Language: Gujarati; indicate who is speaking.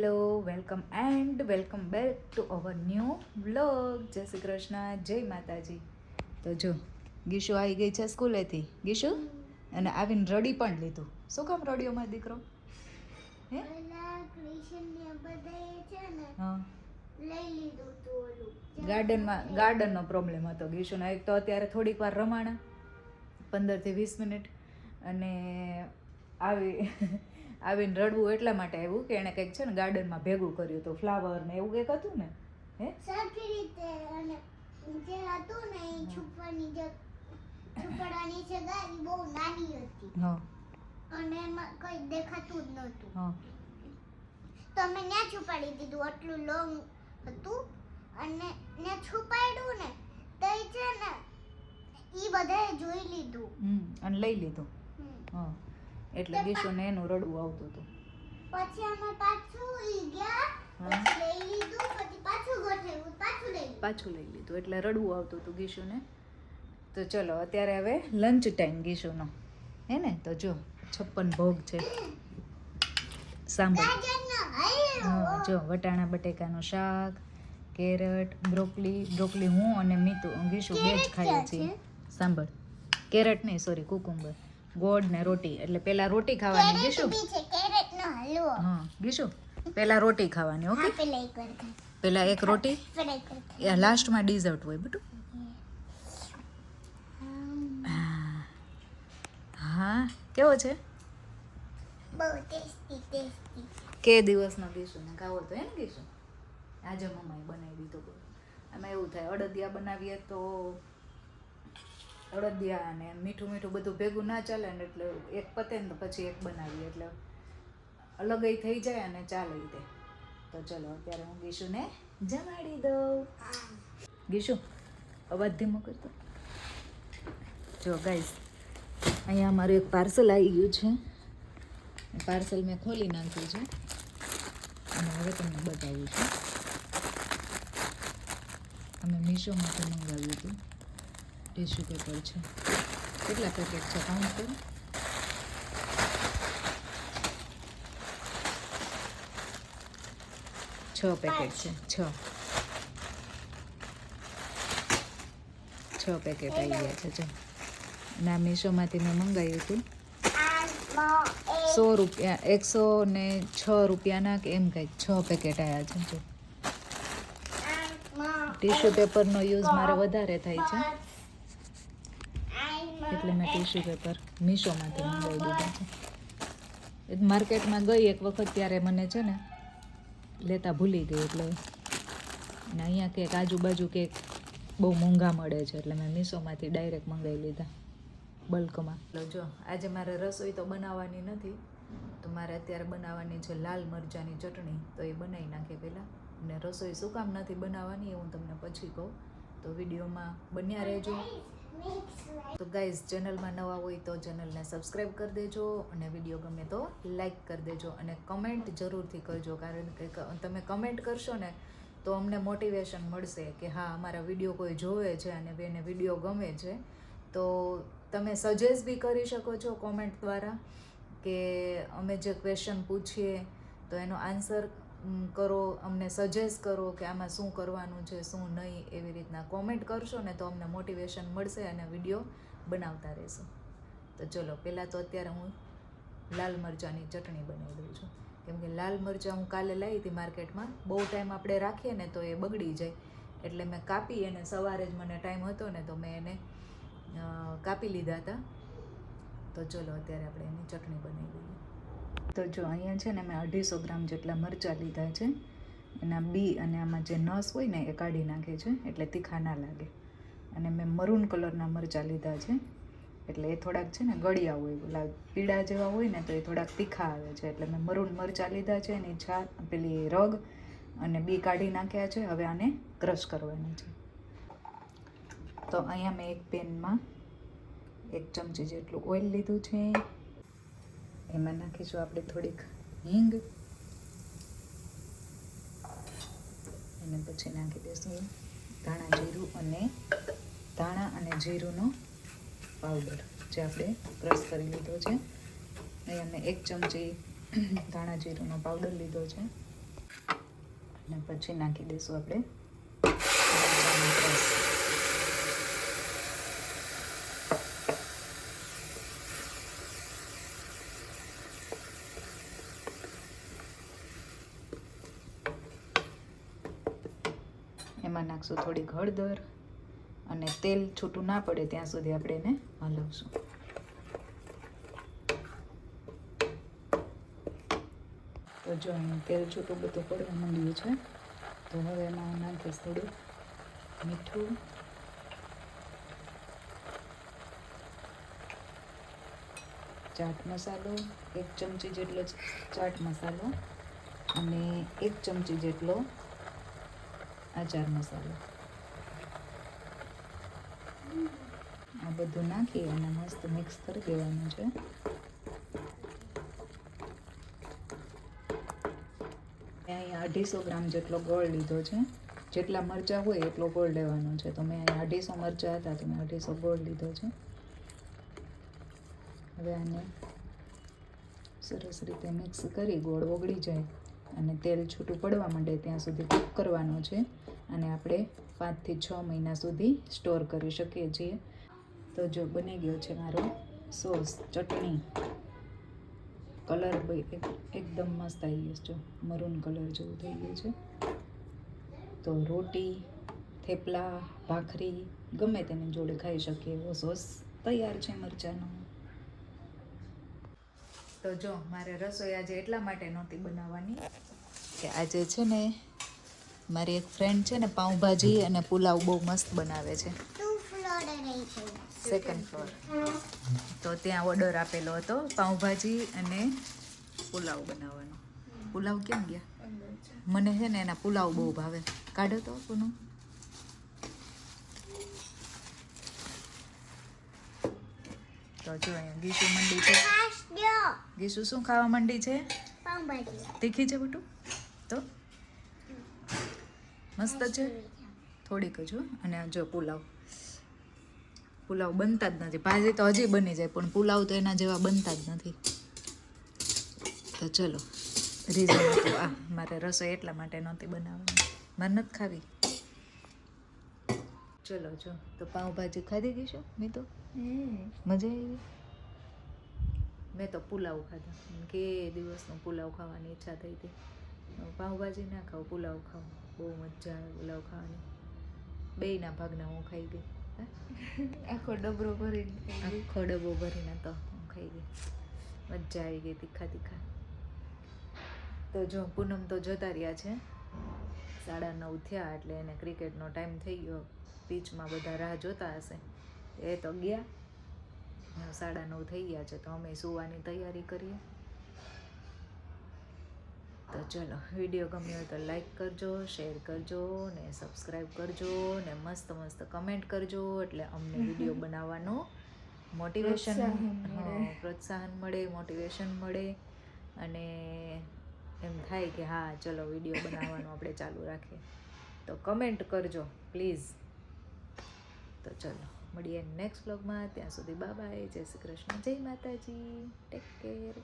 Speaker 1: Hello, welcome back to our new vlog. જય શ્રી કૃષ્ણ, જય માતાજી. તો જો ગીશુ આવી ગઈ છે સ્કૂલેથી. ગીશુ અને આવીને રડી પણ લીધું. શું કામ રડ્યો મારો દીકરો? હે હા, ગાર્ડનનો પ્રોબ્લેમ હતો ગીશુનો. એક તો અત્યારે થોડીક વાર રમાણા 15 થી 20 મિનિટ, અને આવીને રડવું એટલા માટે આવ્યું કે એણે કંઈક છે ને ગાર્ડનમાં ભેગું કર્યું હતું, ફ્લાવર ને એવું કંઈક હતું ને. હે
Speaker 2: સરખી રીતે અને જે હતું ને એ છુપવાની જગ્યા બહુ નાની હતી.
Speaker 1: હા,
Speaker 2: અને એમાં કંઈ દેખાતું જ નહોતું.
Speaker 1: હા,
Speaker 2: તો અમે ત્યાં છુપાડી દીધું. આટલું લોંગ હતું અને ત્યાં છુપાડ્યું ને તો એ છે ને એ બધાએ જોઈ લીધું
Speaker 1: અને લઈ લીધું. હા, એટલે ગીશુને એનું રડવું આવતું હતું.
Speaker 2: પછી અમે પાછું ઈ ગયા, પછી લઈ લીધું, પછી પાછું ગોઠવ્યું, પાછું લઈ લીધું.
Speaker 1: એટલે રડવું આવતું હતું ગીશુને. તો ચલો અત્યારે હવે લંચ ટાઈમ ગીશુનો, હે ને. તો જો 56 ભોગ છે. સાંભળ, હા, જો વટાણા બટેકાનું શાક, કેરટ, બ્રોકલી હું અને મીતુ ગીશુ બે જ ખાઈએ છીએ. સાંભળ, કેરટ નહીં, સોરી, કુકુંબર, ગોળ ને રોટી. એટલે પેલા રોટી ખાવાની ગીશુ.
Speaker 2: કેરેટનો હલવો.
Speaker 1: હા ગીશુ, પેલા રોટી ખાવાની. ઓકે, પેલા એક રોટી, લાસ્ટમાં ડીઝર્ટ હોય બેટું. હા, કેવો છે?
Speaker 2: બહુ ટેસ્ટી.
Speaker 1: કે દિવસનો ગીશુને ખાવો તો હે ને ગીશુ. આજે મમ્માએ બનાવી દીધો. આમાં એવું થાય, અડદિયા બનાવીએ તો અડદિયા અને મીઠું બધું ભેગું ના ચાલે ને, એટલે એક પતે ને તો પછી એક બનાવીએ, એટલે અલગય થઈ જાય અને ચાલે દે. તો ચલો અત્યારે હું ગીશુને જમાડી દઉં. ગીશુ, અવાજ ધીમો કરતો. જો ગાઈસ, અહીંયા અમારું એક પાર્સલ આવી ગયું છે. પાર્સલ મેં ખોલી નાખ્યું છે અને હવે તમને બતાવું છું. અમે મીશોમાંથી મંગાવ્યું હતું. ટિશ્યુ પેપર છે. કેટલા પેકેટ છે કાઉન્ટ કરો? 6 પેકેટ છે. 6 પેકેટ આવી ગયા છે. જો, અને આ મીશોમાંથી મેં મંગાવ્યું હતું. 100 રૂપિયા, 106 રૂપિયાના કે એમ કંઈક 6 પેકેટ આવ્યા છે. જો, ટિશ્યુ પેપરનો યુઝ મારે વધારે થાય છે, એટલે મેં ટિશ્યુ પેપર મીશોમાંથી મંગાવી દીધા છે. માર્કેટમાં ગઈ એક વખત, ત્યારે મને છે ને લેતા ભૂલી ગઈ. એટલે ને અહીંયા કંઈક આજુબાજુ કંઈક બહુ મોંઘા મળે છે, એટલે મેં મીશોમાંથી ડાયરેક્ટ મંગાવી લીધા બલ્કમાં. જો, આજે મારે રસોઈ તો બનાવવાની નથી, તો મારે અત્યારે બનાવવાની છે લાલ મરચાંની ચટણી. તો એ બનાવી નાખે પહેલાં. અને રસોઈ શું કામ નથી બનાવવાની એ હું તમને પછી કહું, તો વિડીયોમાં બન્યા રહેજો. તો ગાઈઝ, ચેનલમાં નવા હોય તો ચેનલને સબસ્ક્રાઈબ કરી દેજો, અને વિડીયો ગમે તો લાઈક કરી દેજો, અને કમેન્ટ જરૂરથી કરજો. કારણ કે તમે કમેન્ટ કરશો ને તો અમને મોટિવેશન મળશે કે હા, અમારા વિડીયો કોઈ જોવે છે અને એને વિડીયો ગમે છે. તો તમે સજેસ્ટ બી કરી શકો છો કોમેન્ટ દ્વારા, કે અમે જે ક્વેશ્ચન પૂછીએ તો એનો આન્સર કરો, અમને સજેસ્ટ કરો કે આમાં શું કરવાનું છે, શું નહીં. એવી રીતના કોમેન્ટ કરશો ને તો અમને મોટિવેશન મળશે અને વિડીયો બનાવતા રહેશું. તો ચલો, પહેલાં તો અત્યારે હું લાલ મરચાંની ચટણી બનાવી દઉં છું. કેમ કે લાલ મરચાં હું કાલે લાવી હતી માર્કેટમાં. બહુ ટાઈમ આપણે રાખીએ ને તો એ બગડી જાય, એટલે મેં કાપી, અને સવારે જ મને ટાઈમ હતો ને તો મેં એને કાપી લીધા હતા. તો ચલો અત્યારે આપણે એની ચટણી બનાવી દઈએ. તો જો, અહીંયા છે ને મેં 250 ગ્રામ જેટલા મરચાં લીધા છે. એના બી અને આમાં જે નસ હોય ને એ કાઢી નાખે છે, એટલે તીખા ના લાગે. અને મેં મરૂન કલરના મરચાં લીધા છે, એટલે એ થોડાક છે ને ગળિયા હોય, ઓલા પીળા જેવા હોય ને તો એ થોડાક તીખા આવે છે. એટલે મેં મરૂન મરચાં લીધા છે, એની પેલી રગ અને બી કાઢી નાખ્યા છે. હવે આને ક્રશ કરવાની છે. તો અહીંયા મેં એક પેનમાં 1 ચમચી જેટલું ઓઇલ લીધું છે. એમાં નાખીશું આપણે થોડીક હિંગ, અને પછી નાખી દઈશું ધાણા અને જીરુંનો પાવડર, જે આપણે ક્રશ કરી લીધો છે. અહીંયા મેં 1 ચમચી ધાણા જીરુંનો પાવડર લીધો છે. અને પછી નાખી દઈશું આપણે મરચાંનો ક્રશ. એમાં નાખશું થોડીક હળદર અને તેલ છૂટું ના પડે ત્યાં સુધી આપણે એને હલાવશું. તો જો અહીં તેલ છૂટું બધું પડવા માંડ્યું છે, તો હવે એમાં હું નાખીશ થોડું મીઠું, ચાટ મસાલો 1 ચમચી જેટલો ચાટ મસાલો અને 1 ચમચી જેટલો આચાર મસાલો. આ બધું નાખી અને મસ્ત મિક્સ કરી દેવાનું છે. અહીંયા 250 ગ્રામ જેટલો ગોળ લીધો છે. જેટલા મરચાં હોય એટલો ગોળ લેવાનો છે. તો મેં અહીંયા 250 મરચાં હતા તો મેં 250 ગોળ લીધો છે. હવે આને સરસ રીતે મિક્સ કરી ગોળ ઓગળી જાય અને તેલ છૂટું પડવા માંડે ત્યાં સુધી કૂક કરવાનો છે. અને આપણે 5 થી 6 મહિના સુધી સ્ટોર કરી શકીએ છીએ. તો જો બની ગયો છે મારો સોસ, ચટણી. કલર એકદમ મસ્ત આવી ગયો છે, મરૂન કલર જેવું થઈ ગયું છે. તો રોટી, થેપલા, ભાખરી ગમે તેની જોડે ખાઈ શકીએ એવો સોસ તૈયાર છે મરચાંનો. તો જો મારે રસોઈ આજે એટલા માટે નહોતી બનાવવાની કે આજે છે ને મારી એક ફ્રેન્ડ છે ને પાઉંભાજી અને પુલાવ બહુ મસ્ત બનાવે છે.
Speaker 2: 2 ફ્લોર રહી છે.
Speaker 1: 2nd floor. તો ત્યાં ઓર્ડર આપેલો હતો પાઉંભાજી અને પુલાવ બનાવવાનો. પુલાવ કેમ ગયા? મને છે ને એના પુલાવ બહુ ભાવે. કાઢો તો પૂનું. તો જો અહીંયા ગીસુ મંડી છે. ગીસુ શું ખાવા માંડી છે?
Speaker 2: પાઉંભાજી.
Speaker 1: તીખી છે બટુ? તો મસ્ત છે. થોડીક જ હો. અને જો પુલાવ બનતા જ નથી. ભાજી તો હજી બની જાય પણ પુલાવ તો એના જેવા બનતા જ નથી. તો ચલો, રીઝન હતું આ. મારે રસોઈ એટલા માટે નહોતી બનાવવાની, મારે નથી ખાવી. ચલો જો તો પાઉંભાજી ખાધી ગઈ મેં તો મજા આવી. મેં તો પુલાવ ખાધા કે દિવસનો પુલાવ ખાવાની ઈચ્છા થઈ હતી. પાઉંભાજી ના ખાવ, પુલાવ ખાવ, બહુ મજા આવે પુલાવ ખાવાની. બેયના ભાગના હું ખાઈ ગઈ. આખો ડબરો ભરીને તો હું ખાઈ ગઈ. મજા આવી ગઈ તીખા. તો જો પૂનમ તો જતા રહ્યા છે. 9:30 થયા એટલે એને ક્રિકેટનો ટાઈમ થઈ ગયો. પીચમાં બધા રાહ જોતા હશે. એ તો ગયા. 9:30 થઈ ગયા છે તો અમે સુવાની તૈયારી કરીએ. તો ચલો, વિડીયો ગમ્યો હોય તો લાઈક કરજો, શેર કરજો ને સબસ્ક્રાઈબ કરજો ને મસ્ત કમેન્ટ કરજો એટલે અમને વિડીયો બનાવવાનું પ્રોત્સાહન મળે, મોટિવેશન મળે અને એમ થાય કે હા ચલો વિડીયો બનાવવાનું આપણે ચાલુ રાખીએ. તો કમેન્ટ કરજો પ્લીઝ. તો ચલો મળીએ નેક્સ્ટ વ્લોગમાં. ત્યાં સુધી બાય બાય, જય શ્રી કૃષ્ણ, જય માતાજી, ટેક કેર.